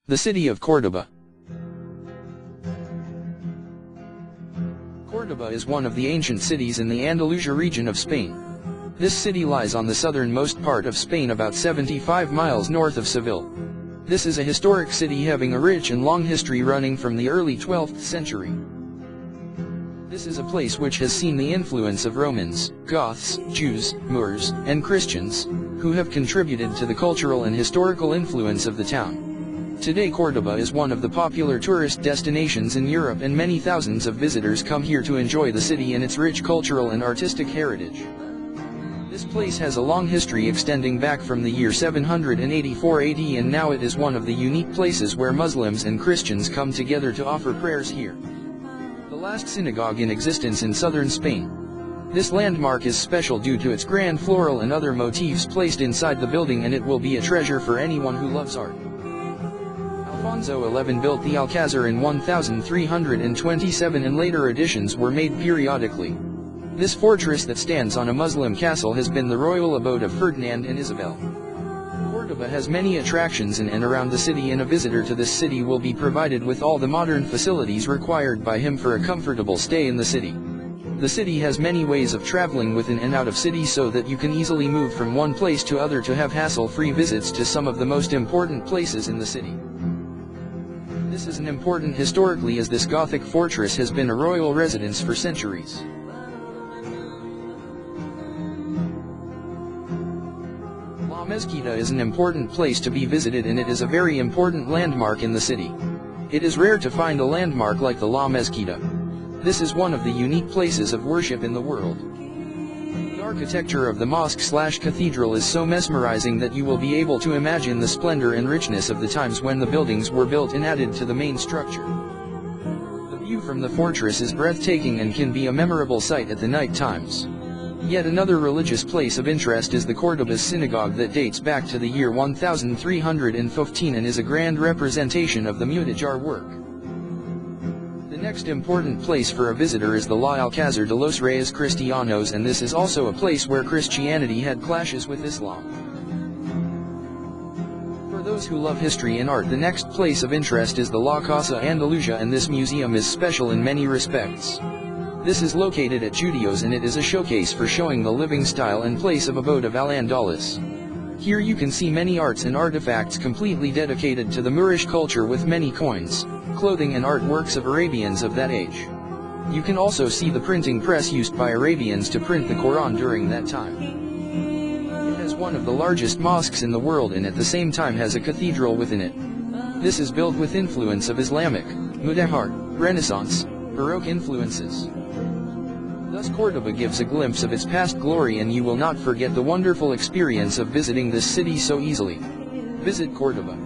The city of Córdoba. Córdoba is one of the ancient cities in the Andalusia region of Spain. This city lies on the southernmost part of Spain, about 75 miles north of Seville. This is a historic city having a rich and long history running from the early 12th century. This is a place which has seen the influence of Romans, Goths, Jews, Moors, and Christians, who have contributed to the cultural and historical influence of the town. Today Córdoba is one of the popular tourist destinations in Europe, and many thousands of visitors come here to enjoy the city and its rich cultural and artistic heritage. This place has a long history extending back from the year 784 AD, and now it is one of the unique places where Muslims and Christians come together to offer prayers here. The last synagogue in existence in southern Spain. This landmark is special due to its grand floral and other motifs placed inside the building, and it will be a treasure for anyone who loves art. Alfonso XI built the Alcázar in 1327, and later additions were made periodically. This fortress that stands on a Muslim castle has been the royal abode of Ferdinand and Isabel. Córdoba has many attractions in and around the city, and a visitor to this city will be provided with all the modern facilities required by him for a comfortable stay in the city. The city has many ways of traveling within and out of city, so that you can easily move from one place to other to have hassle-free visits to some of the most important places in the city. This is an important historically, as this Gothic fortress has been a royal residence for centuries. La Mezquita is an important place to be visited, and it is a very important landmark in the city. It is rare to find a landmark like the La Mezquita. This is one of the unique places of worship in the world. The architecture of the mosque/cathedral is so mesmerizing that you will be able to imagine the splendor and richness of the times when the buildings were built and added to the main structure. The view from the fortress is breathtaking and can be a memorable sight at the night times. Yet another religious place of interest is the Córdoba's synagogue that dates back to the year 1315 and is a grand representation of the Mudejar work. The next important place for a visitor is the La Alcázar de los Reyes Cristianos, and this is also a place where Christianity had clashes with Islam. For those who love history and art, the next place of interest is the La Casa Andalusia, and this museum is special in many respects. This is located at Judios, and it is a showcase for showing the living style and place of abode of Al-Andalus. Here you can see many arts and artifacts completely dedicated to the Moorish culture, with many coins, clothing and artworks of Arabians of that age. You can also see the printing press used by Arabians to print the Quran during that time. It has one of the largest mosques in the world, and at the same time has a cathedral within it. This is built with influence of Islamic, Mudahar, Renaissance, Baroque influences. Thus Córdoba gives a glimpse of its past glory, and you will not forget the wonderful experience of visiting this city so easily. Visit Córdoba.